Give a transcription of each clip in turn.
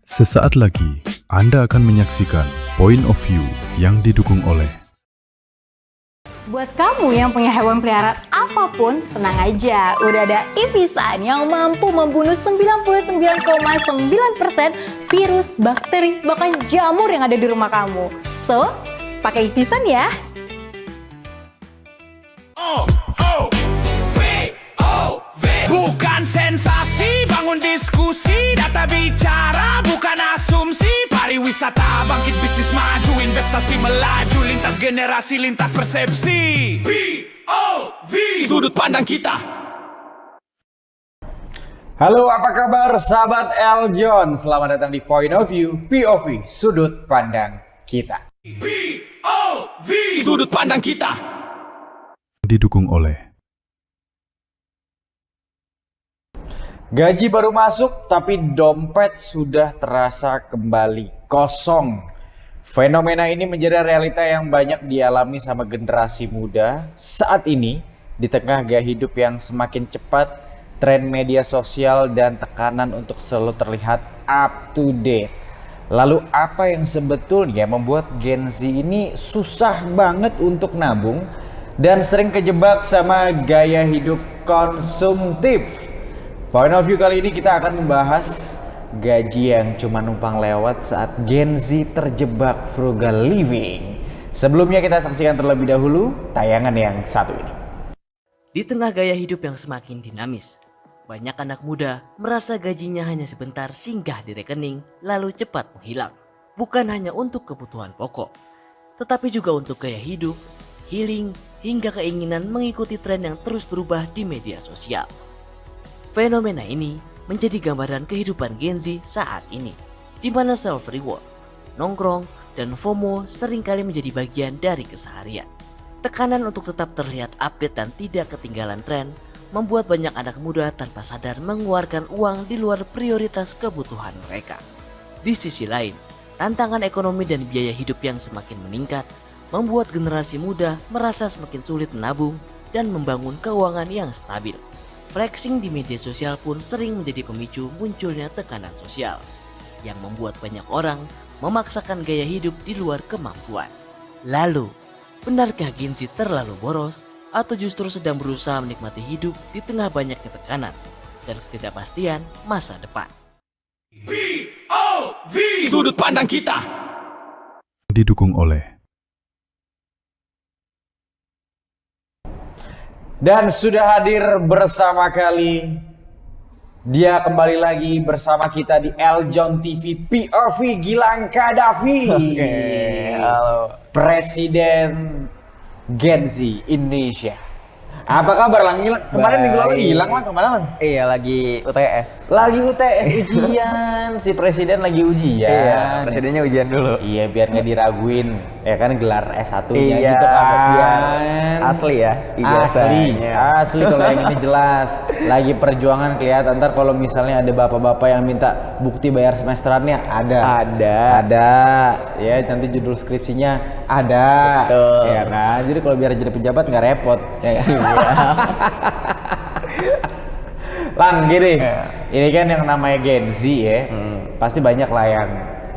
Sesaat lagi, Anda akan menyaksikan Point of View yang didukung oleh Buat kamu yang punya hewan peliharaan apapun, tenang aja. Udah ada Ivisan yang mampu membunuh 99,9% virus, bakteri, bahkan jamur yang ada di rumah kamu. So, pakai Ivisan ya. Bukan sensasi, bangun diskusi, data bicara, bukan asumsi. Pariwisata, bangkit bisnis maju, investasi melaju, lintas generasi, lintas persepsi. POV, sudut pandang kita. Halo, apa kabar sahabat Eljon? Selamat datang di Point of View, POV, sudut pandang kita. POV, sudut pandang kita. didukung oleh Gaji baru masuk, tapi dompet sudah terasa kembali kosong. Fenomena ini menjadi realita yang banyak dialami sama generasi muda saat ini di tengah gaya hidup yang semakin cepat, tren media sosial, dan tekanan untuk selalu terlihat up to date. Lalu apa yang sebetulnya membuat Gen Z ini susah banget untuk nabung dan sering kejebak sama gaya hidup konsumtif? Point of View kali ini kita akan membahas gaji yang cuma numpang lewat saat Gen Z terjebak frugal living. Sebelumnya kita saksikan terlebih dahulu tayangan yang satu ini. Di tengah gaya hidup yang semakin dinamis, banyak anak muda merasa gajinya hanya sebentar singgah di rekening lalu cepat menghilang. Bukan hanya untuk kebutuhan pokok, tetapi juga untuk gaya hidup, healing, hingga keinginan mengikuti tren yang terus berubah di media sosial. Fenomena ini menjadi gambaran kehidupan Gen Z saat ini, di mana self-reward, nongkrong, dan FOMO seringkali menjadi bagian dari keseharian. Tekanan untuk tetap terlihat update dan tidak ketinggalan tren membuat banyak anak muda tanpa sadar mengeluarkan uang di luar prioritas kebutuhan mereka. Di sisi lain, tantangan ekonomi dan biaya hidup yang semakin meningkat membuat generasi muda merasa semakin sulit menabung dan membangun keuangan yang stabil. Flexing di media sosial pun sering menjadi pemicu munculnya tekanan sosial yang membuat banyak orang memaksakan gaya hidup di luar kemampuan. Lalu, benarkah Gen Z terlalu boros atau justru sedang berusaha menikmati hidup di tengah banyaknya tekanan dan ketidakpastian masa depan? POV, sudut pandang kita. didukung oleh Dan sudah hadir bersama kali, dia kembali lagi bersama kita di Eljon TV POV, Gilang Kadafi. Halo. Presiden Gen Z Indonesia. Apa kabar Lang? Kemarin minggu lalu hilang Lang, kemana Lang? Iya, lagi UTS. Lagi UTS ujian, si presiden lagi ujian. Iya, presidennya ujian dulu. Iya, biar nggak diraguin, ya kan gelar S1-nya Iya, gitu biar kan. asli ya, ijazahnya. Asli kalau yang ini jelas. Lagi perjuangan kelihatan. Ntar kalau misalnya ada bapak-bapak yang minta bukti bayar semesterannya, ada. Ada. Ya, nanti judul skripsinya ada. Betul. Ya kan. Jadi kalau biar jadi pejabat nggak repot, ya kan? Lang, gini, ini kan yang namanya Gen Z ya, pasti banyak lah yang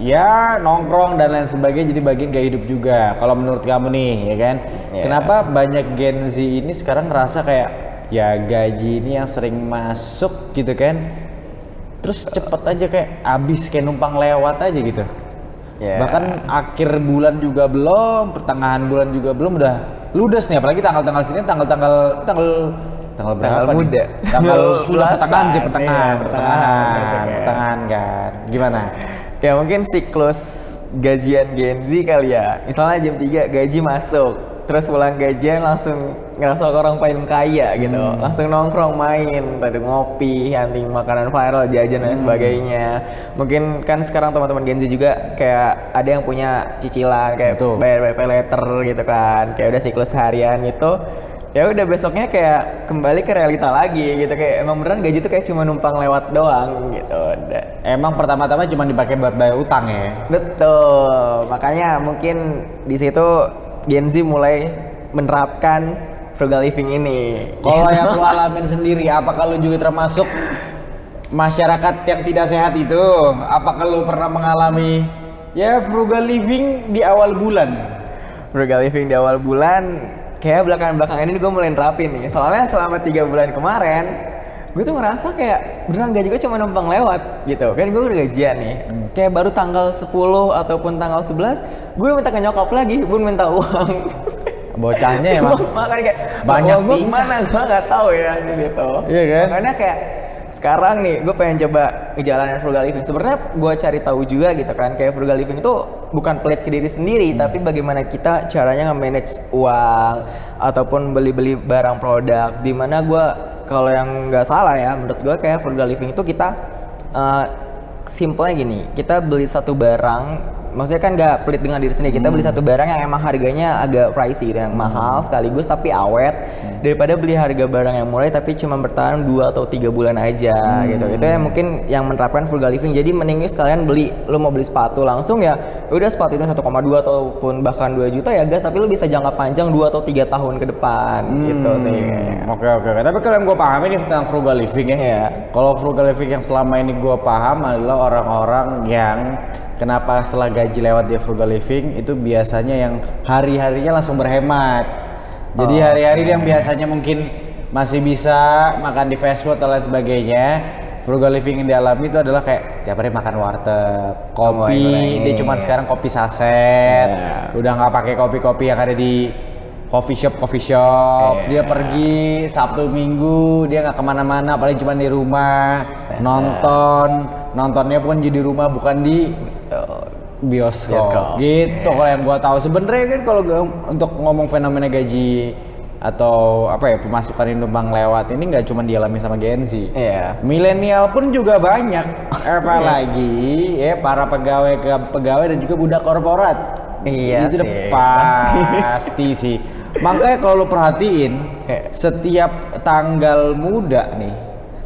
ya nongkrong dan lain sebagainya jadi bagian gaya hidup juga. Kalau menurut kamu nih, ya kan, kenapa banyak Gen Z ini sekarang ngerasa kayak ya gaji ini yang sering masuk gitu kan, terus cepet aja kayak abis kayak numpang lewat aja gitu. Bahkan akhir bulan juga belum, pertengahan bulan juga belum, udah ludes nih. Apalagi tanggal-tanggal sini tanggal berapa muda nih? Tanggal sudah pertengahan sih, Iya, pertengahan kan. Gimana? Ya mungkin siklus gajian Gen Z kali ya. Misalnya jam 3 gaji masuk, terus pulang gajian langsung ngerasa orang paling kaya gitu. Langsung nongkrong main, tadi ngopi, hunting makanan viral, jajan dan sebagainya. Mungkin kan sekarang teman-teman Gen Z juga kayak ada yang punya cicilan kayak bayar pay later gitu kan. Kayak udah siklus harian itu. Ya udah besoknya kayak kembali ke realita lagi gitu, kayak emang beneran gaji tuh kayak cuma numpang lewat doang gitu. Emang pertama-tama cuma dipakai buat bayar utang ya? Betul, makanya mungkin di situ Gen Z mulai menerapkan frugal living ini. Kalau yang lu alamin sendiri, apakah lu juga termasuk masyarakat yang tidak sehat itu, apakah lu pernah mengalami ya frugal living di awal bulan? Frugal living di awal bulan, kayak belakangan ini gue mulai nerapin nih. Soalnya selama 3 bulan kemarin, gue tuh ngerasa kayak beneran gaji gue cuma numpang lewat gitu. Kan gue udah gajian nih, kayak baru tanggal 10 ataupun tanggal 11, gue minta ke nyokap lagi, gue minta uang. Bocahnya emang Makanya kayak banyak gue kemana gue nggak tahu ya di situ. Iya kan? Makanya kayak sekarang nih gue pengen coba ngejalanin frugal living. Sebenarnya gue cari tahu juga gitu kan, kayak frugal living itu bukan pelit ke diri sendiri, tapi bagaimana kita caranya nge-manage uang ataupun beli-beli barang produk. Dimana gue kalau yang nggak salah ya, menurut gue kayak frugal living itu kita simpelnya gini, kita beli satu barang, maksudnya kan nggak pelit dengan diri sendiri, kita beli satu barang yang emang harganya agak pricey, yang mahal sekaligus tapi awet, daripada beli harga barang yang murah tapi cuma bertahan 2 atau 3 bulan aja gitu. Itu yang mungkin yang menerapkan frugal living. Jadi mending sekalian beli, lu mau beli sepatu langsung ya udah sepatu itu 1,2 ataupun bahkan 2 juta ya guys, tapi lu bisa jangka panjang 2 atau 3 tahun ke depan gitu sih. Oke. Tapi kalau yang gue paham ini tentang frugal living ya. Iya. Kalau frugal living yang selama ini gue paham adalah orang-orang yang kenapa setelah gaji lewat dia frugal living itu biasanya yang hari-harinya langsung berhemat. Jadi hari-hari yang biasanya mungkin masih bisa makan di fast food dan lain sebagainya, frugal living yang dialami itu adalah kayak tiap hari makan warteg, kopi, dia cuma sekarang kopi saset, udah nggak pakai kopi-kopi yang ada di coffee shop. Dia pergi Sabtu Minggu, dia nggak kemana-mana, paling cuma di rumah nontonnya pun di rumah, bukan di bioskop. Gitu kalau yang gua tahu. Sebenarnya kan kalau untuk ngomong fenomena gaji atau apa ya, pemasukan numpang lewat ini nggak cuma dialami sama Gen Z. Milenial pun juga banyak, apalagi ya para pegawai dan juga budak korporat. Itu udah pasti sih. Makanya kalau lu perhatiin setiap tanggal muda nih,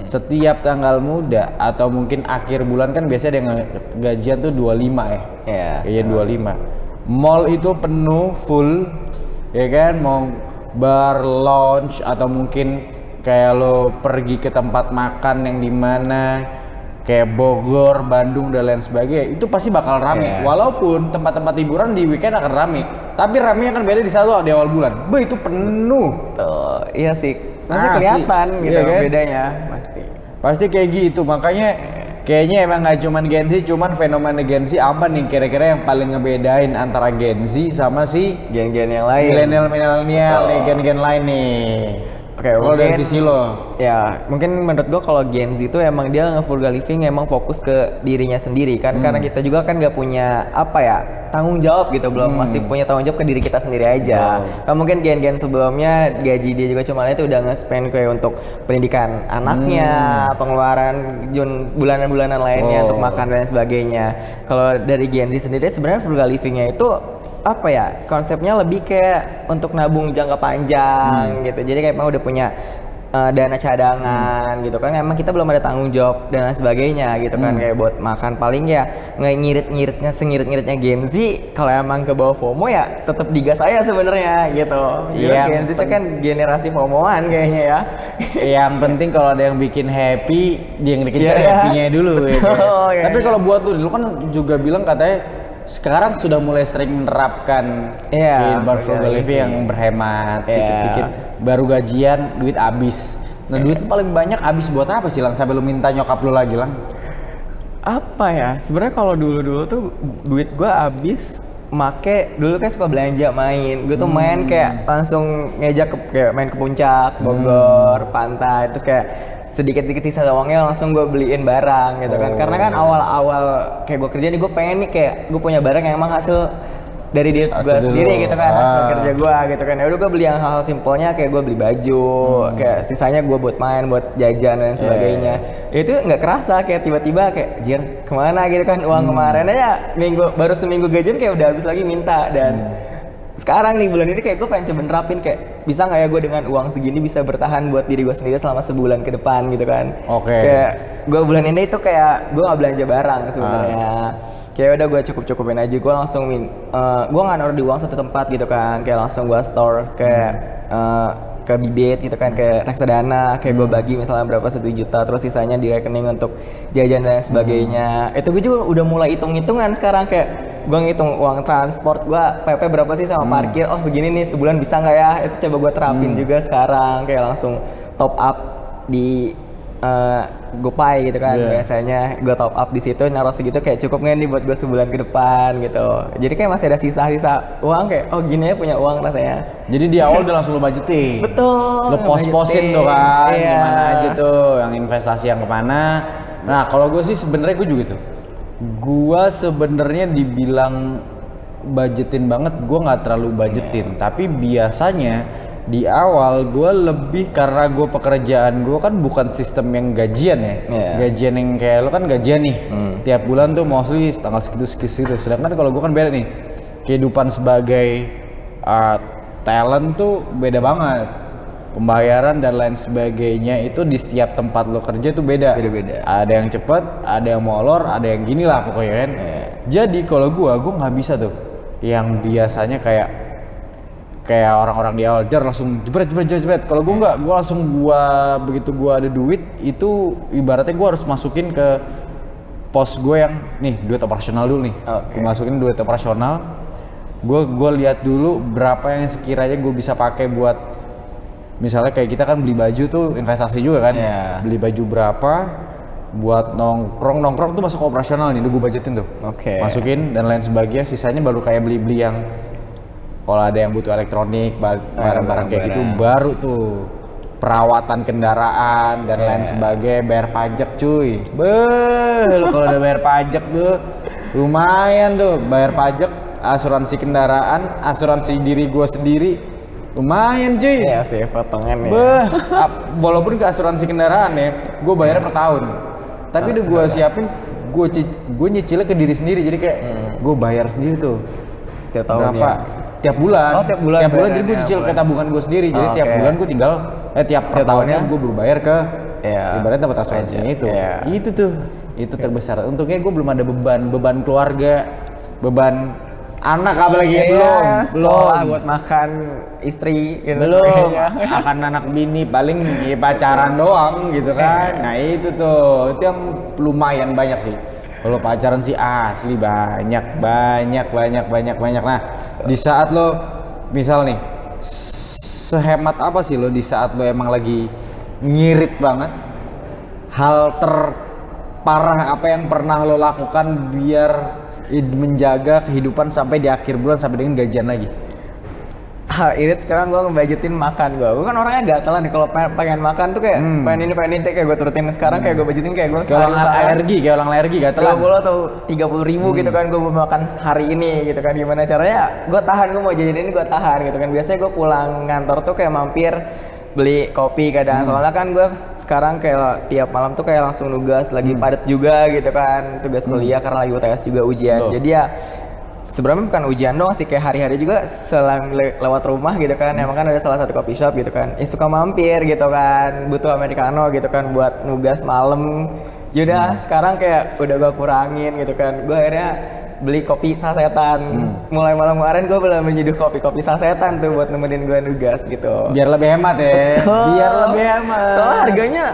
setiap tanggal muda atau mungkin akhir bulan kan biasanya ada yang gajian tuh 25 ya. Iya 25. Mall itu penuh full ya kan, mau bar, lounge atau mungkin kayak lo pergi ke tempat makan yang dimana kayak Bogor, Bandung dan lain sebagainya, itu pasti bakal rame. Walaupun tempat-tempat hiburan di weekend akan rame, tapi rame akan beda di awal bulan. Itu penuh. Iya sih. Masih kelihatan gitu kan? Bedanya pasti kayak gitu. Makanya kayaknya emang nggak cuman Gen Z, cuman fenomena Gen Z apa nih kira-kira yang paling ngebedain antara Gen Z sama si gen-gen yang lain, milenial nih, gen-gen lain nih. Kalau dari sisi lo, ya mungkin menurut gua kalau Gen Z itu emang dia nge-frugal living emang fokus ke dirinya sendiri kan, karena kita juga kan nggak punya apa ya, tanggung jawab gitu, belum masih punya tanggung jawab ke diri kita sendiri aja. Kan mungkin gen-gen sebelumnya gaji dia juga cuma itu udah nge-spend kayak untuk pendidikan anaknya, pengeluaran bulanan-bulanan lainnya untuk makan dan sebagainya. Kalau dari Gen Z sendiri sebenarnya frugal livingnya itu apa ya, konsepnya lebih kayak untuk nabung jangka panjang gitu. Jadi kayak emang udah punya dana cadangan gitu kan, emang kita belum ada tanggung jawab dan lain sebagainya gitu kan. Kayak buat makan paling ya ngirit-ngiritnya, sengirit-ngiritnya Gen Z. Kalau emang ke bawah FOMO ya tetap digas saya sebenarnya gitu. Gen Z itu kan generasi FOMO-an kayaknya ya. Yang penting kalau ada yang bikin happy, dia yang dikejar happy-nya dulu gitu. Tapi kalau buat lu kan juga bilang katanya sekarang sudah mulai sering menerapkan kehidupan frugal living yang berhemat, dikit-dikit baru gajian duit habis. Nah duit paling banyak habis buat apa sih Lang, sampai lu minta nyokap lu lagi Lang? Apa ya, sebenarnya kalau dulu tuh duit gua habis make, dulu kan suka belanja main, gue tuh main kayak langsung ngejak kayak main ke puncak, Bogor, pantai, terus kayak sedikit-sedikit sisa uangnya langsung gue beliin barang gitu kan. Karena kan awal-awal kayak gue kerja nih, gue pengen nih kayak gue punya barang yang emang hasil dari diri gue sendiri gitu kan, hasil kerja gue gitu kan. Ya udah gue beli yang hal-hal simpelnya, kayak gue beli baju, kayak sisanya gue buat main, buat jajan dan sebagainya. Itu nggak kerasa kayak tiba-tiba kayak jir kemana gitu kan uang kemarin aja, baru seminggu gajian kayak udah habis lagi minta. Dan sekarang nih bulan ini kayak gue pengen coba nerapin kayak bisa nggak ya gue dengan uang segini bisa bertahan buat diri gue sendiri selama sebulan ke depan gitu kan. Kayak gue bulan ini itu kayak gue nggak belanja barang sebenarnya. Kayak udah gue cukup-cukupin aja, gue langsung gue nggak naruh di uang satu tempat gitu kan, kayak langsung gue store kayak ke bibit gitu kan, ke reksadana, kayak gue bagi misalnya berapa 1 juta, terus sisanya di rekening untuk jajan dan sebagainya. Itu gue juga udah mulai hitung-hitungan sekarang, kayak gue ngitung uang transport gue PP berapa sih sama parkir, oh segini nih sebulan bisa nggak ya, itu coba gue terapin juga sekarang, kayak langsung top up di GoPay gitu kan. Biasanya gue top up di situ, naruh segitu kayak cukup nggak nih buat gue sebulan ke depan gitu. Jadi kayak masih ada sisa-sisa uang, kayak oh gini ya punya uang rasanya. Jadi di awal udah langsung lo budgeting. Betul. Lo pos-posin tuh kan, Iya. gimana aja tuh, yang investasi yang kemana. Nah kalau gue sih sebenarnya gue juga tuh. Gue sebenarnya dibilang budgetin banget, gue nggak terlalu budgetin. Tapi biasanya di awal gue lebih, karena gue pekerjaan gue kan bukan sistem yang gajian ya. Gajian yang kayak lo kan gajian nih, tiap bulan tuh mostly tanggal segitu. Sedangkan kalau gue kan beda nih, kehidupan sebagai talent tuh beda banget. Pembayaran dan lain sebagainya itu di setiap tempat lo kerja tuh beda. Ada yang cepet, ada yang molor, ada yang gini lah pokoknya kan. Jadi kalau gue nggak bisa tuh yang biasanya kayak orang-orang di awal jar langsung jebret. Kalau gue nggak, gue langsung begitu gue ada duit itu ibaratnya gue harus masukin ke pos gue yang nih duit operasional dulu nih. Gue masukin duit operasional. Gue lihat dulu berapa yang sekiranya gue bisa pakai buat, misalnya kayak kita kan beli baju tuh investasi juga kan. Beli baju berapa buat nongkrong tuh masuk operasional nih, udah gue budgetin tuh. Masukin dan lain sebagainya, sisanya baru kayak beli-beli yang kalau ada yang butuh elektronik, barang-barang kayak gitu, baru tuh perawatan kendaraan dan lain sebagainya, bayar pajak cuy. Kalau udah bayar pajak tuh lumayan tuh, bayar pajak, asuransi kendaraan, asuransi diri gue sendiri, lumayan cuy. Iya sih, potongan ya. Walaupun ke asuransi kendaraan ya, gue bayarnya per tahun. Tapi udah gue siapin, gue nyicilnya ke diri sendiri, jadi kayak gue bayar sendiri tuh. Tiap tahun berapa? Tiap bulan. Tiap bulan Jadi gue cicil ke tabungan gue sendiri. Jadi tiap bulan gue tinggal tiap per tahunnya gue berbayar ke ibaratnya tempat asuransinya itu. Itu tuh. Itu terbesar. Untungnya gue belum ada beban keluarga, beban anak apalagi belum buat makan istri gitu. Belum akan anak bini, paling pacaran doang gitu kan. Nah itu tuh, itu yang lumayan banyak sih. Kalau pacaran sih asli banyak. Nah, di saat lo misal nih, sehemat apa sih lo di saat lo emang lagi ngirit banget, hal terparah apa yang pernah lo lakukan biar menjaga kehidupan sampai di akhir bulan, sampai dengan gajian lagi? Irit sekarang gue ngebudgetin makan gue kan orangnya gatelan nih, kalau pengen makan tuh kayak pengen ini kayak gue turutin. Sekarang kayak gue budgetin kayak gue kayak orang alergi gatelan 20 atau 30.000 gitu kan, gue mau makan hari ini gitu kan. Gimana caranya gue tahan, gue mau jajan ini gue tahan gitu kan. Biasanya gue pulang kantor tuh kayak mampir beli kopi kadang, soalnya kan gue sekarang kayak tiap malam tuh kayak langsung nugas, lagi padat juga gitu kan, tugas kuliah karena lagi UTS juga ujian. Jadi ya sebenarnya bukan ujian doang sih, kayak hari-hari juga selang lewat rumah gitu kan, emang kan ada salah satu coffee shop gitu kan, suka mampir gitu kan, butuh americano gitu kan buat nugas malam. Yaudah sekarang kayak udah gue kurangin gitu kan, gue akhirnya beli kopi sasetan. Mulai malam kemarin gue belum menyeduh kopi sasetan tuh buat nemenin gue nugas gitu, biar lebih hemat ya. Biar lebih hemat, soalnya harganya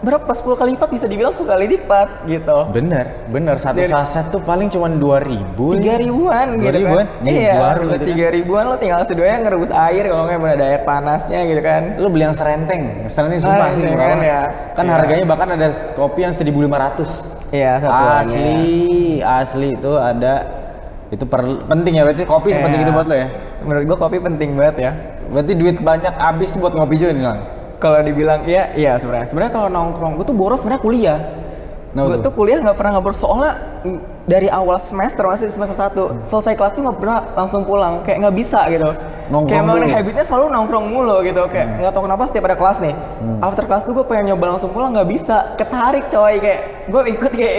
berapa, 10 kali lipat, bisa dibilang 10 kali lipat gitu. Bener satu saset tuh paling cuma 2.000 3.000-an gitu kan. Iya, baru gitu 3.000-an lo tinggal seduanya ngerebus air, kalau nggak ada air panasnya gitu kan. Lu beli yang serenteng sumpah sih murah banget ya. Kan harganya bahkan ada kopi yang 1.500. Iya, satuannya. Asli itu ada. Itu penting ya, berarti kopi sepenting itu buat lo ya? Menurut gua kopi penting banget ya. Berarti duit banyak habis tuh buat ngopi juga nih Lang? Kalau dibilang iya sebenarnya kalau nongkrong gue tuh boros sebenarnya kuliah. Gue tuh kuliah nggak pernah boros, soalnya dari awal semester, masih semester 1 selesai kelas tuh nggak pernah langsung pulang, kayak nggak bisa gitu. Nongkrong kayak emang dulu. habitnya selalu nongkrong mulu gitu, kayak nggak tahu kenapa setiap ada kelas nih, after kelas tuh gue pengen nyoba langsung pulang, nggak bisa, ketarik coy, kayak gue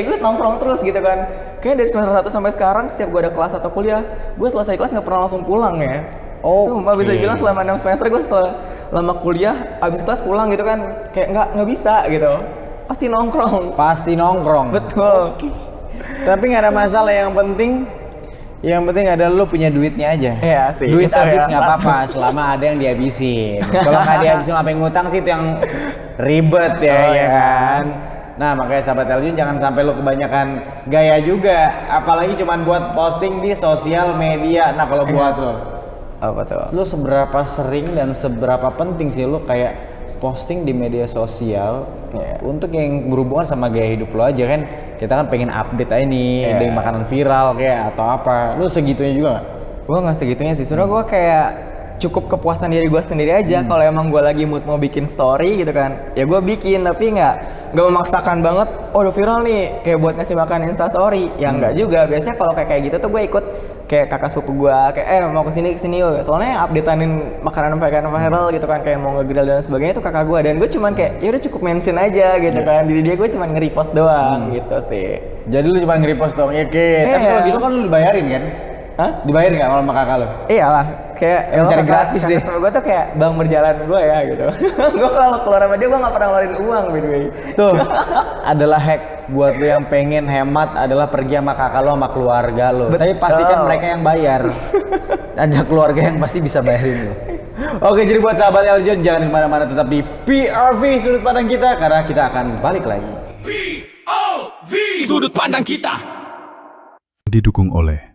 ikut nongkrong terus gitu kan. Kayak dari semester 1 sampai sekarang setiap gue ada kelas atau kuliah, gue selesai kelas nggak pernah langsung pulang ya. Sumpah bisa dibilang selama 6 semester gue selama kuliah abis kelas pulang gitu kan, kayak nggak bisa gitu, pasti nongkrong. Betul. Tapi nggak ada masalah, yang penting Yang penting ada lu punya duitnya aja. Iya sih, Duit itu habis ya. nggak apa-apa selama ada yang dihabisin. Kalau nggak dihabisin sampai ngutang sih itu yang ribet ya, Oh, ya iya. kan. Nah makanya sahabat Eljun jangan sampai lu kebanyakan gaya juga, apalagi cuman buat posting di sosial media. Nah kalau buat lo, Apa tuh? lu seberapa sering dan seberapa penting sih lu kayak posting di media sosial untuk yang berhubungan sama gaya hidup lo aja kan? Kita kan pengen update aja nih, Iya. dari makanan viral kayak atau apa. Lu segitunya juga nggak? Gue nggak segitunya sih, sebenernya gue kayak cukup kepuasan diri gue sendiri aja. Kalau emang gue lagi mood mau bikin story gitu kan, ya gue bikin, tapi nggak memaksakan banget. Oh udah viral nih, kayak buat ngasih makan Insta story. Ya nggak juga. Biasanya kalau kayak gitu tuh gue ikut kayak kakak sepupu gue, kayak mau kesini yuk. Soalnya yang updateanin makanan viral gitu kan, kayak mau ngegrill dan sebagainya itu kakak gue. Dan gue cuman kayak ya udah cukup mention aja gitu kan. Diri dia gue cuman nge-repost doang gitu sih. Jadi lu cuma nge-repost dong, ya Tapi Iya. kalau gitu kan lu dibayarin kan? Hah? Dibayarin nggak kalau sama kakak lu? Iyalah, kayak Yang cari gratis deh. Gue tuh kayak bang berjalan gue ya gitu. Gue kalau keluar sama dia gue nggak pernah ngeluarin uang by the way. Tuh, adalah hack buat lu yang pengen hemat adalah pergi sama kakak lu sama keluarga lu. Tapi pastikan mereka yang bayar. Ajak keluarga yang pasti bisa bayarin lu. Oke, jadi buat sahabat Eljun jangan kemana-mana, tetap di PRV sudut pandang kita karena kita akan balik lagi. POV Sudut pandang kita. Didukung oleh